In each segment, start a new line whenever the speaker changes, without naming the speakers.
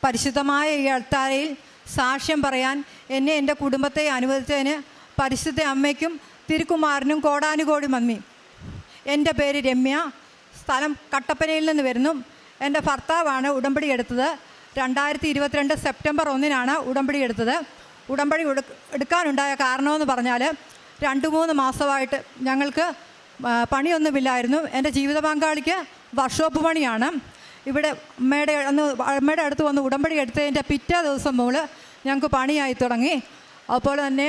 പരിശുദ്ധമായ ഈ അൾത്താരയിൽ സാക്ഷ്യം പറയാൻ എന്നെ എൻ്റെ കുടുംബത്തെ അനുവദിച്ചതിന് പരിശുദ്ധ അമ്മയ്ക്കും തിരുക്കുമാരനും കോടാനുകോടി നന്ദി. എൻ്റെ പേര് രമ്യ, സ്ഥലം കട്ടപ്പനയിൽ നിന്ന് വരുന്നു. എൻ്റെ ഭർത്താവാണ് ഉടമ്പടി എടുത്തത്. 2022 സെപ്റ്റംബർ 1 ഉടമ്പടി എടുത്തത്. ഉടമ്പടി എടുക്കാനുണ്ടായ കാരണമെന്ന് പറഞ്ഞാൽ 2-3 മാസമായിട്ട് ഞങ്ങൾക്ക് പണിയൊന്നുമില്ലായിരുന്നു. എൻ്റെ ജീവിത പങ്കാളിക്ക് വർക്ക്ഷോപ്പ് പണിയാണ്. ഇവിടെ അമ്മയുടെ അടുത്ത് വന്ന് ഉടമ്പടി എടുത്തതിൻ്റെ പിറ്റേ ദിവസം മുതൽ ഞങ്ങൾക്ക് പണിയായി തുടങ്ങി. അതുപോലെ തന്നെ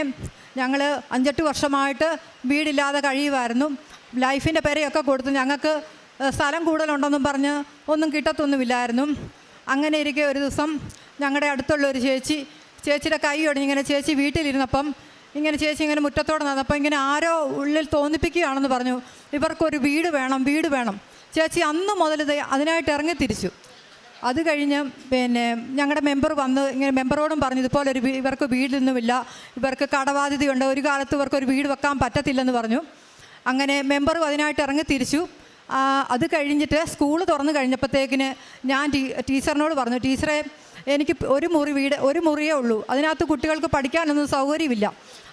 ഞങ്ങൾ 5-8 വർഷമായിട്ട് വീടില്ലാതെ കഴിയുമായിരുന്നു. ലൈഫിൻ്റെ പേരെയൊക്കെ കൊടുത്തു. ഞങ്ങൾക്ക് സ്ഥലം കൂടുതലുണ്ടെന്നും പറഞ്ഞ് ഒന്നും കിട്ടത്തൊന്നുമില്ലായിരുന്നു. അങ്ങനെ ഇരിക്കെ ഒരു ദിവസം ഞങ്ങളുടെ അടുത്തുള്ളൊരു ചേച്ചിയുടെ കൈ ഒടിഞ്ഞിങ്ങനെ ചേച്ചി വീട്ടിലിരുന്നപ്പം ചേച്ചി ഇങ്ങനെ മുറ്റത്തോടെ നടന്നപ്പോൾ ഇങ്ങനെ ആരോ ഉള്ളിൽ തോന്നിപ്പിക്കുകയാണെന്ന് പറഞ്ഞു, ഇവർക്കൊരു വീട് വേണം. ചേച്ചി അന്ന് മുതൽ അതിനായിട്ട് ഇറങ്ങി തിരിച്ചു. അത് കഴിഞ്ഞ് ഞങ്ങളുടെ മെമ്പർ വന്ന് മെമ്പറോടും പറഞ്ഞു, ഇതുപോലെ ഇവർക്ക് വീടൊന്നുമില്ല, ഇവർക്ക് കടബാധ്യതയുണ്ട്, ഒരു കാലത്ത് ഇവർക്കൊരു വീട് വെക്കാൻ പറ്റത്തില്ലെന്ന് പറഞ്ഞു. അങ്ങനെ മെമ്പറും അതിനായിട്ട് ഇറങ്ങി തിരിച്ചു. അത് കഴിഞ്ഞിട്ട് സ്കൂൾ തുറന്നു കഴിഞ്ഞപ്പോഴത്തേക്കിന് ഞാൻ ടീച്ചറിനോട് പറഞ്ഞു, ടീച്ചറെ എനിക്ക് ഒരു മുറിയേ ഉള്ളൂ, അതിനകത്ത് കുട്ടികൾക്ക് പഠിക്കാനൊന്നും സൗകര്യമില്ല,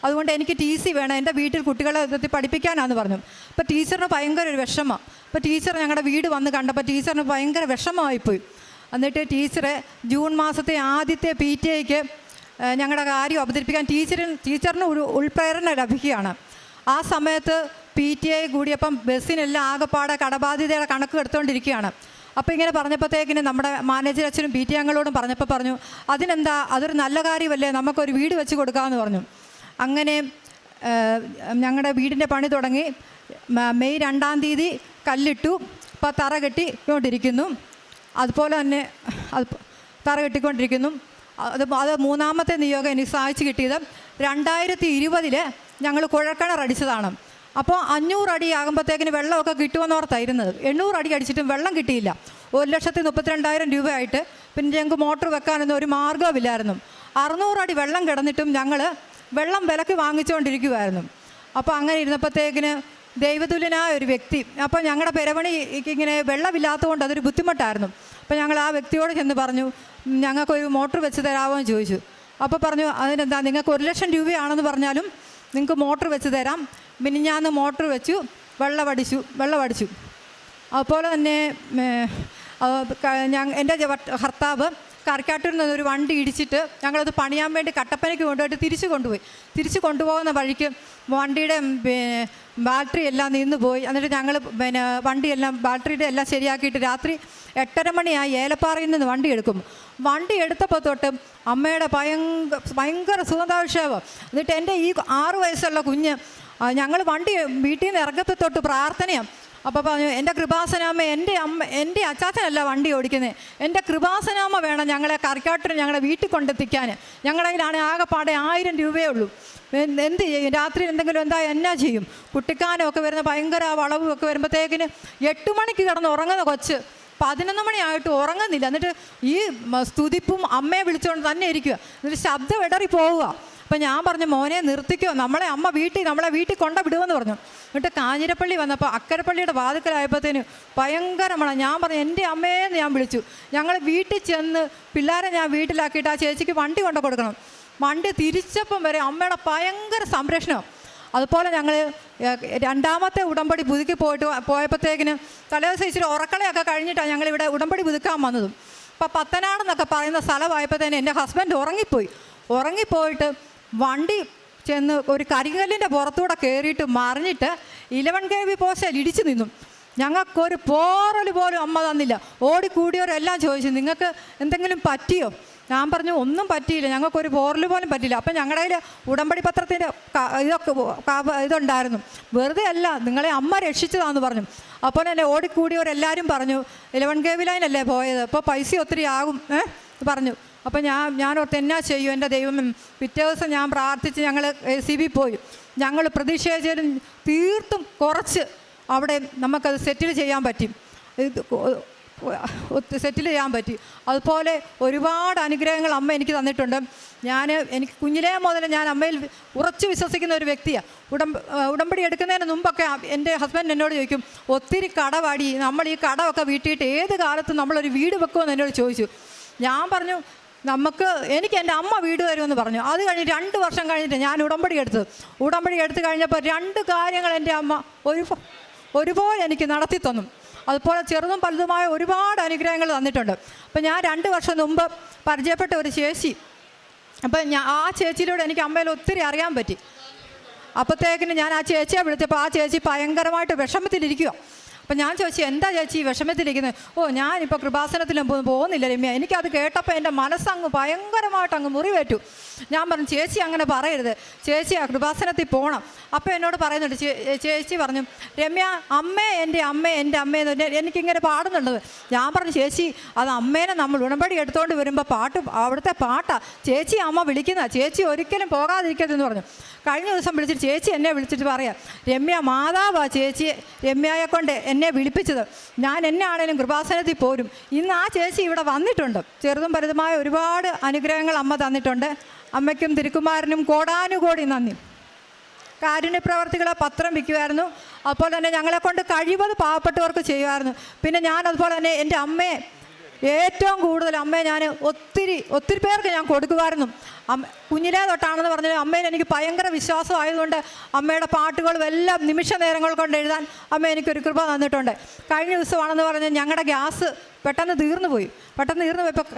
അതുകൊണ്ട് എനിക്ക് TC വേണം, എൻ്റെ വീട്ടിൽ കുട്ടികളെ ഇതെത്തി പഠിപ്പിക്കാനാണെന്ന് പറഞ്ഞു. അപ്പോൾ ടീച്ചറിന് ഭയങ്കര ഒരു വിഷമം. അപ്പോൾ ടീച്ചർ ഞങ്ങളുടെ വീട് വന്ന് കണ്ടപ്പോൾ ടീച്ചറിന് ഭയങ്കര വിഷമമായിപ്പോയി. എന്നിട്ട് ടീച്ചറെ ജൂൺ മാസത്തെ ആദ്യത്തെ PTA ഞങ്ങളുടെ കാര്യം അവതരിപ്പിക്കാൻ ടീച്ചറിന് ഒരു ഉൾപ്രേരണ ലഭിക്കുകയാണ്. ആ സമയത്ത് PTA കൂടിയപ്പം ബസ്സിനെല്ലാം ആകെപ്പാടെ കടബാധ്യതയുടെ കണക്ക് എടുത്തുകൊണ്ടിരിക്കുകയാണ്. അപ്പോൾ ഇങ്ങനെ പറഞ്ഞപ്പോഴത്തേക്കിന് നമ്മുടെ മാനേജർ അച്ഛനും PTA അംഗങ്ങളോടും പറഞ്ഞു, അതിനെന്താ, അതൊരു നല്ല കാര്യമല്ലേ, നമുക്കൊരു വീട് വെച്ച് കൊടുക്കാമെന്ന് പറഞ്ഞു. അങ്ങനെ ഞങ്ങളുടെ വീടിൻ്റെ പണി തുടങ്ങി. മെയ് 2-ാം തീയതി കല്ലിട്ടു. ഇപ്പോൾ തറ കെട്ടിക്കൊണ്ടിരിക്കുന്നു. അതുപോലെ തന്നെ തറ കെട്ടിക്കൊണ്ടിരിക്കുന്നു. അത് 3-ാമത്തെ നിയോഗം എനിക്ക് സാധിച്ചു കിട്ടിയത് 2020 ഞങ്ങൾ കുഴൽക്കിണർ അടിച്ചതാണ്. അപ്പോൾ 500 അടി ആകുമ്പോഴത്തേക്കിന് വെള്ളമൊക്കെ കിട്ടുമെന്നോർത്തായിരുന്നത്. 800 അടി അടിച്ചിട്ടും വെള്ളം കിട്ടിയില്ല. 1,32,000 രൂപയായിട്ട് പിന്നെ ഞങ്ങൾക്ക് മോട്ടർ വെക്കാനൊന്നും ഒരു മാർഗ്ഗമില്ലായിരുന്നു. 600 അടി വെള്ളം കിടന്നിട്ടും ഞങ്ങൾ വെള്ളം വിലക്ക് വാങ്ങിച്ചുകൊണ്ടിരിക്കുമായിരുന്നു. അപ്പോൾ അങ്ങനെ ഇരുന്നപ്പോഴത്തേക്കിന് ദൈവതുല്യനായ ഒരു വ്യക്തി, അപ്പോൾ ഞങ്ങളുടെ പെരവണിക്ക് ഇങ്ങനെ വെള്ളമില്ലാത്തതുകൊണ്ട് അതൊരു ബുദ്ധിമുട്ടായിരുന്നു. അപ്പോൾ ഞങ്ങൾ ആ വ്യക്തിയോട് ചെന്ന് പറഞ്ഞു, ഞങ്ങൾക്കൊരു മോട്ടർ വെച്ച് തരാമോ എന്ന് ചോദിച്ചു. അപ്പോൾ പറഞ്ഞു, അതിനെന്താ, നിങ്ങൾക്ക് 1,00,000 രൂപയാണെന്ന് പറഞ്ഞാലും നിങ്ങൾക്ക് മോട്ടർ വെച്ച് തരാം. മിനിഞ്ഞാന്ന് മോട്ടർ വെച്ചു, വെള്ളമടിച്ചു. അതുപോലെ തന്നെ എൻ്റെ ഭർത്താവ് കരക്കാട്ടൂരിൽ നിന്നൊരു വണ്ടി ഇടിച്ചിട്ട് ഞങ്ങളത് പണിയാൻ വേണ്ടി കട്ടപ്പനയ്ക്ക് കൊണ്ടുപോയിട്ട് തിരിച്ചു കൊണ്ടുപോകുന്ന വഴിക്ക് വണ്ടിയുടെ ബാറ്ററി എല്ലാം നിന്ന് പോയി. എന്നിട്ട് ഞങ്ങൾ വണ്ടിയെല്ലാം ബാറ്ററിയുടെ എല്ലാം ശരിയാക്കിയിട്ട് രാത്രി 8:30 മണിയായി ഏലപ്പാറയിൽ നിന്ന് വണ്ടി എടുക്കും. വണ്ടി എടുത്തപ്പോൾ തൊട്ട് അമ്മയുടെ ഭയങ്കര സുഗന്ധാഭിഷേകം. എന്നിട്ട് എൻ്റെ ഈ 6 വയസ്സുള്ള കുഞ്ഞ് ഞങ്ങൾ വണ്ടി വീട്ടിൽ നിന്ന് ഇറങ്ങത്തെ തൊട്ട് പ്രാർത്ഥനയാണ്. അപ്പോൾ പറഞ്ഞു, എൻ്റെ കൃപാസനാമ്മ, എൻ്റെ അച്ചാച്ചനല്ല വണ്ടി ഓടിക്കുന്നത്, എൻ്റെ കൃപാസനാമ്മ വേണം ഞങ്ങളെ കറിക്കാട്ടിന് ഞങ്ങളെ വീട്ടിൽ കൊണ്ടെത്തിക്കാൻ. ഞങ്ങളുടെ കയ്യിലാണ് ആകെപ്പാടെ 1000 രൂപയേ ഉള്ളൂ. എന്ത് ചെയ്യും, രാത്രി എന്തെങ്കിലും എന്നാ ചെയ്യും? കുട്ടിക്കാനമൊക്കെ വരുന്ന ഭയങ്കര വളവും ഒക്കെ വരുമ്പോഴത്തേക്കിന് 8 മണിക്ക് കിടന്ന് ഉറങ്ങുന്ന കൊച്ച് 11 മണിയായിട്ട് ഉറങ്ങുന്നില്ല. എന്നിട്ട് ഈ സ്തുതിപ്പും അമ്മയെ വിളിച്ചുകൊണ്ട് തന്നെ ഇരിക്കുക. എന്നിട്ട് ശബ്ദം ഇടറി പോവുക. അപ്പം ഞാൻ പറഞ്ഞു, മോനെ നിർത്തിക്കോ, നമ്മളെ വീട്ടിൽ കൊണ്ടുവിടുമെന്ന് പറഞ്ഞു. എന്നിട്ട് കാഞ്ഞിരപ്പള്ളി വന്നപ്പോൾ അക്കരപ്പള്ളിയുടെ വാതിക്കലായപ്പോഴത്തേന് ഭയങ്കര മണം. ഞാൻ പറഞ്ഞു, എൻ്റെ അമ്മയെന്ന് ഞാൻ വിളിച്ചു. ഞങ്ങൾ വീട്ടിൽ ചെന്ന് പിള്ളേരെ ഞാൻ വീട്ടിലാക്കിയിട്ട് ആ ചേച്ചിക്ക് വണ്ടി കൊണ്ടു കൊടുക്കണം. വണ്ടി തിരിച്ചപ്പം വരെ അമ്മയുടെ ഭയങ്കര സംരക്ഷണം. അതുപോലെ ഞങ്ങൾ 2-ാമത്തെ ഉടമ്പടി പുതുക്കി പോയപ്പോഴത്തേക്കിന് തലേദിവസം ഇച്ചിരി ഉറക്കളയൊക്കെ കഴിഞ്ഞിട്ടാണ് ഞങ്ങളിവിടെ ഉടമ്പടി പുതുക്കാൻ വന്നതും. അപ്പോൾ പത്തനാടെന്നൊക്കെ പറയുന്ന സ്ഥലമായപ്പോഴത്തേന് എൻ്റെ ഹസ്ബൻഡ് ഉറങ്ങിപ്പോയിട്ട് വണ്ടി ചെന്ന് ഒരു കരികല്ലിൻ്റെ പുറത്തൂടെ കയറിയിട്ട് മറിഞ്ഞിട്ട് 11 kV പോസ്റ്റിൽ ഇടിച്ചു നിന്നു. ഞങ്ങൾക്കൊരു പോറൽ പോലും അമ്മ തന്നില്ല. ഓടിക്കൂടിയവരെല്ലാം ചോദിച്ചു, നിങ്ങൾക്ക് എന്തെങ്കിലും പറ്റിയോ? ഞാൻ പറഞ്ഞു, ഒന്നും പറ്റിയില്ല, ഞങ്ങൾക്കൊരു പോറൽ പോലും പറ്റില്ല. അപ്പം ഞങ്ങളുടെ കയ്യിൽ ഉടമ്പടി പത്രത്തിൻ്റെ ഇതുണ്ടായിരുന്നു. വെറുതെ അല്ല, നിങ്ങളെ അമ്മ രക്ഷിച്ചതാണെന്ന് പറഞ്ഞു. അപ്പോൾ എന്നെ ഓടിക്കൂടിയവരെല്ലാവരും പറഞ്ഞു, 11 kV ലൈനല്ലേ പോയത്, അപ്പോൾ പൈസ ഒത്തിരി ആകും പറഞ്ഞു. അപ്പോൾ ഞാനോർത്ത് എന്നാ ചെയ്യും എൻ്റെ ദൈവം. പിറ്റേ ദിവസം ഞാൻ പ്രാർത്ഥിച്ച് ഞങ്ങൾ ACB പോയി. ഞങ്ങൾ പ്രതീക്ഷിച്ചാലും തീർത്തും കുറച്ച് അവിടെ നമുക്കത് സെറ്റിൽ ചെയ്യാൻ പറ്റി. അതുപോലെ ഒരുപാട് അനുഗ്രഹങ്ങൾ അമ്മ എനിക്ക് തന്നിട്ടുണ്ട്. എനിക്ക് കുഞ്ഞിലേ മുതൽ ഞാൻ അമ്മയിൽ ഉറച്ചു വിശ്വസിക്കുന്ന ഒരു വ്യക്തിയാണ്. ഉടമ്പടി എടുക്കുന്നതിന് മുമ്പൊക്കെ എൻ്റെ ഹസ്ബൻഡ് എന്നോട് ചോദിക്കും, ഒത്തിരി കടവാടി, നമ്മൾ ഈ കടമൊക്കെ വീട്ടിയിട്ട് ഏത് കാലത്തും നമ്മളൊരു വീട് വെക്കുമെന്ന് എന്നോട് ചോദിച്ചു. ഞാൻ പറഞ്ഞു എനിക്ക് എൻ്റെ അമ്മ വീട് തരുമെന്ന് പറഞ്ഞു. അത് കഴിഞ്ഞ് 2 വർഷം കഴിഞ്ഞിട്ട് ഞാൻ ഉടമ്പടി എടുത്ത് കഴിഞ്ഞപ്പോൾ 2 കാര്യങ്ങൾ എൻ്റെ അമ്മ ഒരുപോലെ എനിക്ക് നടത്തി തന്നു. അതുപോലെ ചെറുതും പലതുമായ ഒരുപാട് അനുഗ്രഹങ്ങൾ തന്നിട്ടുണ്ട്. അപ്പം ഞാൻ 2 വർഷം മുമ്പ് പരിചയപ്പെട്ട ഒരു ചേച്ചി, അപ്പം ആ ചേച്ചിയിലൂടെ എനിക്ക് അമ്മയിൽ ഒത്തിരി അറിയാൻ പറ്റി. അപ്പോഴത്തേക്കിന് ഞാൻ ആ ചേച്ചിയെ വിളിച്ചപ്പോൾ ആ ചേച്ചി ഭയങ്കരമായിട്ട് വിഷമത്തിലിരിക്കുക. അപ്പം ഞാൻ ചോദിച്ചു, എന്താ ചേച്ചി വിഷമത്തിലിരിക്കുന്നത്? ഞാനിപ്പോൾ കൃപാസനത്തിലും പോകുന്നില്ല രമ്യ. എനിക്കത് കേട്ടപ്പോൾ എൻ്റെ മനസ്സങ്ങ് ഭയങ്കരമായിട്ട് അങ്ങ് മുറിവേറ്റു. ഞാൻ പറഞ്ഞു, ചേച്ചി അങ്ങനെ പറയരുത്, ചേച്ചി ആ കൃപാസനത്തിൽ പോകണം. അപ്പോൾ എന്നോട് പറയുന്നുണ്ട്, ചേച്ചി പറഞ്ഞു, രമ്യ എൻ്റെ അമ്മയെന്ന് എനിക്കിങ്ങനെ പാടുന്നുള്ളത്. ഞാൻ പറഞ്ഞു, ചേച്ചി അത് അമ്മേനെ നമ്മൾ ഉടമ്പടി എടുത്തുകൊണ്ട് വരുമ്പോൾ അവിടുത്തെ പാട്ടാണ് ചേച്ചി അമ്മ വിളിക്കുന്ന, ചേച്ചി ഒരിക്കലും പോകാതിരിക്കരുതെന്ന് പറഞ്ഞു. കഴിഞ്ഞ ദിവസം വിളിച്ചിട്ട് ചേച്ചി എന്നെ വിളിച്ചിട്ട് പറയാം, രമ്യ മാതാവാണ് ചേച്ചി രമ്യയെ കൊണ്ട് എന്നെ വിളിപ്പിച്ചത്, ഞാൻ എന്നെ ആണേലും കൃപാസനത്തിൽ പോരും. ഇന്ന് ആ ചേച്ചി ഇവിടെ വന്നിട്ടുണ്ട്. ചെറുതും വലുതുമായ ഒരുപാട് അനുഗ്രഹങ്ങൾ അമ്മ തന്നിട്ടുണ്ട്. അമ്മയ്ക്കും തിരുക്കുമാരനും കോടാനുകോടി നന്ദി. കാരുണ്യ പ്രവർത്തികളെ പത്രം വിൽക്കുമായിരുന്നു. അതുപോലെ തന്നെ ഞങ്ങളെ കൊണ്ട് കഴിവത് പാവപ്പെട്ടവർക്ക് ചെയ്യുമായിരുന്നു. പിന്നെ ഞാൻ അതുപോലെ തന്നെ എൻ്റെ അമ്മയെ ഏറ്റവും കൂടുതൽ ഞാൻ ഒത്തിരി പേർക്ക് ഞാൻ കൊടുക്കുമായിരുന്നു. കുഞ്ഞിലേ തൊട്ടാണെന്ന് പറഞ്ഞാൽ അമ്മയിൽ എനിക്ക് ഭയങ്കര വിശ്വാസമായതുകൊണ്ട് അമ്മയുടെ പാട്ടുകളും എല്ലാം നിമിഷ നേരങ്ങൾ കൊണ്ട് എഴുതാൻ അമ്മ എനിക്കൊരു കൃപ തന്നിട്ടുണ്ട്. കഴിഞ്ഞ ദിവസമാണെന്ന് പറഞ്ഞാൽ ഞങ്ങളുടെ ഗ്യാസ് പെട്ടെന്ന് തീർന്നു പോയപ്പോൾ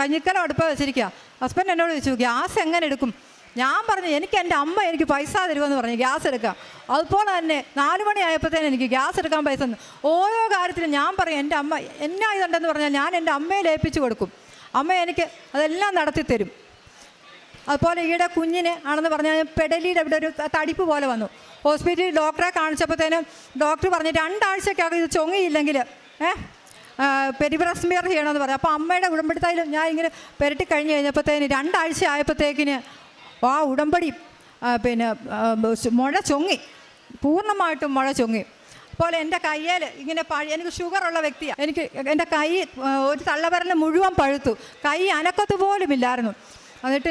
കഞ്ഞിക്കലം അടുപ്പ് വെച്ചിരിക്കുക. ഹസ്ബൻഡ് എന്നോട് ചോദിച്ചു, ഗ്യാസ് എങ്ങനെ എടുക്കും? ഞാൻ പറഞ്ഞു, എൻ്റെ അമ്മ എനിക്ക് പൈസ തരുമെന്ന് പറഞ്ഞു ഗ്യാസ് എടുക്കാം. അതുപോലെ തന്നെ 4 മണിയായപ്പോഴത്തേനും എനിക്ക് ഗ്യാസ് എടുക്കാൻ പൈസ തന്നു. ഓരോ കാര്യത്തിലും ഞാൻ പറയും, എൻ്റെ അമ്മ എന്നാ ഇതുണ്ടെന്ന് പറഞ്ഞാൽ ഞാൻ എൻ്റെ അമ്മയെ ഏൽപ്പിച്ചു കൊടുക്കും. അമ്മ എനിക്ക് അതെല്ലാം നടത്തി തരും. അതുപോലെ ഈയിടെ കുഞ്ഞിന് ആണെന്ന് പറഞ്ഞാൽ പെടലിയുടെ ഇവിടെ ഒരു തടിപ്പ് പോലെ വന്നു. ഹോസ്പിറ്റലിൽ ഡോക്ടറെ കാണിച്ചപ്പോഴത്തേനും ഡോക്ടർ പറഞ്ഞു 2 ആഴ്ചക്കകം ഇത് ചൊങ്ങിയില്ലെങ്കിൽ പെരിബ്രസ്മിയർ ചെയ്യണമെന്ന് പറഞ്ഞു. അപ്പോൾ അമ്മയുടെ ഉടമ്പടിത്തായാലും ഞാൻ ഇങ്ങനെ പുരട്ടി കഴിഞ്ഞ് കഴിഞ്ഞപ്പോഴത്തേന് 2 ആഴ്ച ആയപ്പോഴത്തേക്കിന് ആ ഉടമ്പടി മുഴ ചൊങ്ങി, പൂർണ്ണമായിട്ടും മുഴ ചൊങ്ങി. അതുപോലെ എൻ്റെ കയ്യിൽ ഇങ്ങനെ എനിക്ക് ഷുഗറുള്ള വ്യക്തിയാണ്. എൻ്റെ കൈ ഒരു തള്ളവിരൽ മുഴുവൻ പഴുത്തു, കൈ അനക്കത്ത് പോലും ഇല്ലായിരുന്നു. എന്നിട്ട്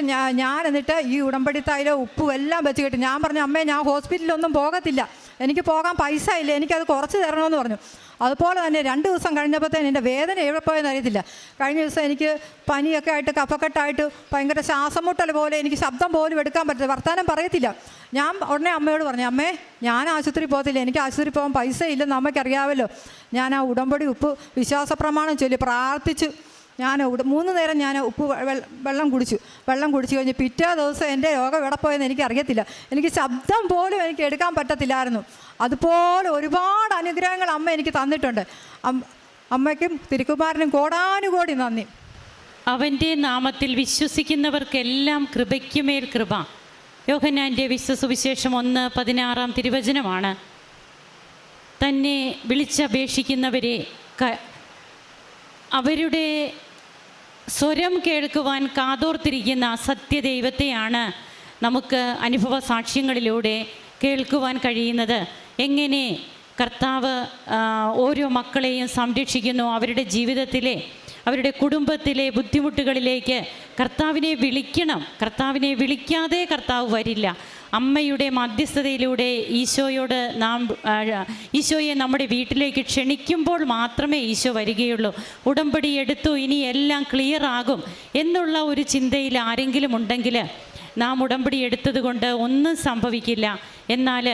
എന്നിട്ട് ഈ ഉടമ്പടി തൈലം ഉപ്പും എല്ലാം വെച്ച് കിട്ടി. ഞാൻ പറഞ്ഞു, അമ്മേ ഞാൻ ഹോസ്പിറ്റലിലൊന്നും പോകത്തില്ല, എനിക്ക് പോകാൻ പൈസ ഇല്ല, എനിക്കത് കുറച്ച് തരണമെന്ന് പറഞ്ഞു. അതുപോലെ തന്നെ 2 ദിവസം കഴിഞ്ഞപ്പോഴത്തേന് എൻ്റെ വേദന എവിടെ പോയെന്ന് അറിയത്തില്ല. കഴിഞ്ഞ ദിവസം എനിക്ക് പനിയൊക്കെ ആയിട്ട് കഫക്കെട്ടായിട്ട് ഭയങ്കര ശ്വാസം മുട്ടൽ പോലെ, എനിക്ക് ശബ്ദം പോലും എടുക്കാൻ പറ്റില്ല, വർത്താനം പറയത്തില്ല. ഞാൻ ഉടനെ അമ്മയോട് പറഞ്ഞു, അമ്മേ ഞാൻ ആശുപത്രി പോകത്തില്ല, എനിക്ക് ആശുപത്രി പോകാൻ പൈസ ഇല്ലെന്ന് അമ്മയ്ക്കറിയാമല്ലോ. ഞാൻ ആ ഉടമ്പടി ഉപ്പ് വിശ്വാസ പ്രമാണം ചൊല്ലി പ്രാർത്ഥിച്ചു. 3 നേരം ഞാൻ വെള്ളം കുടിച്ചു കഴിഞ്ഞ് പിറ്റേ ദിവസം എൻ്റെ രോഗം എവിടെ പോയെന്ന് എനിക്കറിയത്തില്ല. എനിക്ക് ശബ്ദം പോലും എനിക്ക് എടുക്കാൻ പറ്റത്തില്ലായിരുന്നു. അതുപോലെ ഒരുപാട് അനുഗ്രഹങ്ങൾ അമ്മ എനിക്ക് തന്നിട്ടുണ്ട്. അമ്മയ്ക്കും തിരുക്കുമാരനും കോടാനുകോടി നന്ദി.
അവൻ്റെ നാമത്തിൽ വിശ്വസിക്കുന്നവർക്കെല്ലാം കൃപയ്ക്കുമേൽ കൃപ. യോഹന്നാൻ്റെ സുവിശേഷം 1:16 തിരുവചനമാണ്. തന്നെ വിളിച്ചപേക്ഷിക്കുന്നവരെ അവരുടെ സ്വരം കേൾക്കുവാൻ കാതോർത്തിരിക്കുന്ന സത്യദൈവത്തെയാണ് നമുക്ക് അനുഭവ സാക്ഷ്യങ്ങളിലൂടെ കേൾക്കുവാൻ കഴിയുന്നത്. എങ്ങനെ കർത്താവ് ഓരോ മക്കളെയും സംരക്ഷിക്കുന്നു, അവരുടെ ജീവിതത്തിലെ അവരുടെ കുടുംബത്തിലെ ബുദ്ധിമുട്ടുകളിലേക്ക് കർത്താവിനെ വിളിക്കണം. കർത്താവിനെ വിളിക്കാതെ കർത്താവ് വരില്ല. അമ്മയുടെ മധ്യസ്ഥതയിലൂടെ ഈശോയെ നമ്മുടെ വീട്ടിലേക്ക് ക്ഷണിക്കുമ്പോൾ മാത്രമേ ഈശോ വരികയുള്ളൂ. ഉടമ്പടി എടുത്തു, ഇനി എല്ലാം ക്ലിയർ ആകും എന്നുള്ള ഒരു ചിന്തയിൽ ആരെങ്കിലും ഉണ്ടെങ്കിൽ നാം ഉടമ്പടി എടുത്തത് കൊണ്ട് ഒന്നും സംഭവിക്കില്ല. എന്നാൽ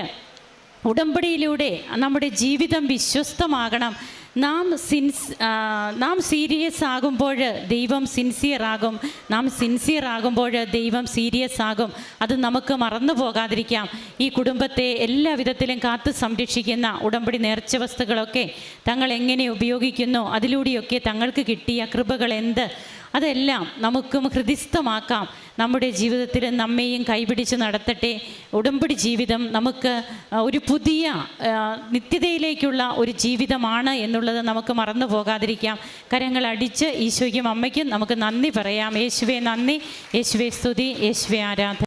ഉടമ്പടിയിലൂടെ നമ്മുടെ ജീവിതം വിശ്വസ്തമാകണം. നാം സീരിയസ് ആകുമ്പോൾ ദൈവം സിൻസിയർ ആകും, നാം സിൻസിയർ ആകുമ്പോൾ ദൈവം സീരിയസ് ആകും. അത് നമുക്ക് മറന്നു പോകാതിരിക്കാം. ഈ കുടുംബത്തെ എല്ലാ വിധത്തിലും കാത്തു സംരക്ഷിക്കുന്ന ഉടമ്പടി നേർച്ച വസ്തുക്കളൊക്കെ തങ്ങൾ എങ്ങനെ ഉപയോഗിക്കുന്നു, അതിലൂടെയൊക്കെ തങ്ങൾക്ക് കിട്ടിയ കൃപകൾ എന്ത്, അതെല്ലാം നമുക്കും ഹൃദിസ്ഥമാക്കാം. നമ്മുടെ ജീവിതത്തിൽ നമ്മെയും കൈപിടിച്ച് നടത്തട്ടെ. ഉടമ്പടി ജീവിതം നമുക്ക് ഒരു പുതിയ നിത്യതയിലേക്കുള്ള ഒരു ജീവിതമാണ് എന്നുള്ളത് നമുക്ക് മറന്നു പോകാതിരിക്കാം. കരങ്ങൾ അടിച്ച് ഈശോയ്ക്കും അമ്മയ്ക്കും നമുക്ക് നന്ദി പറയാം. യേശുവേ നന്ദി, യേശുവേ സ്തുതി, യേശുവേ ആരാധന.